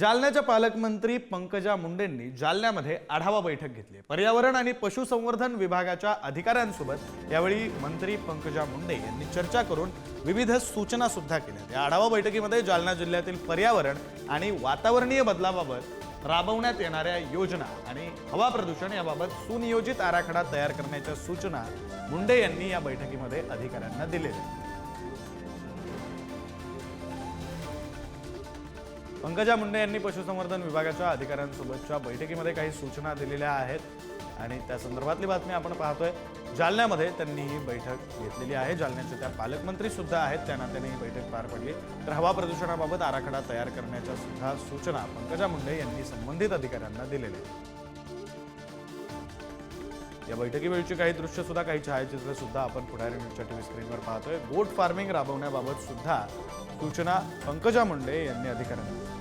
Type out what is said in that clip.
जालन्याच्या पालकमंत्री पंकजा मुंडेंनी जालन्यामध्ये आढावा बैठक घेतली। पर्यावरण आणि पशुसंवर्धन विभागाच्या अधिकाऱ्यांसोबत यावेळी मंत्री पंकजा मुंडे यांनी चर्चा करून विविध सूचना सुद्धा केल्या। या आढावा बैठकीमध्ये जालना जिल्ह्यातील पर्यावरण आणि वातावरणीय बदलाबाबत राबवण्यात येणाऱ्या योजना आणि हवा प्रदूषण याबाबत सुनियोजित आराखडा तयार करण्याच्या सूचना मुंडे यांनी या बैठकीमध्ये अधिकाऱ्यांना दिलेल्या। पंकजा मुंडे यांनी पशुसंवर्धन विभागाच्या अधिकाऱ्यांसोबतच्या बैठकीमध्ये काही सूचना दिलेल्या आहेत आणि त्या संदर्भातली बातमी आपण पाहतोय। जालन्यामध्ये त्यांनी ही बैठक घेतलेली आहे। जालन्याचे त्या पालकमंत्री सुद्धा आहेत, त्यांना त्यांनी ही बैठक पार पडली। तर हवा प्रदूषणाबाबत आराखडा तयार करण्याच्या सुद्धा सूचना पंकजा मुंडे यांनी संबंधित अधिकाऱ्यांना दिलेल्या आहेत। या बैठकीवेळची काही दृश्य सुद्धा, काही छायाचित्र सुद्धा आपण पुढारी न्यूजच्या टीव्ही स्क्रीनवर पाहतोय। गोट फार्मिंग राबवण्याबाबत सुद्धा सूचना पंकजा मुंडे यांनी अधिकाऱ्यांना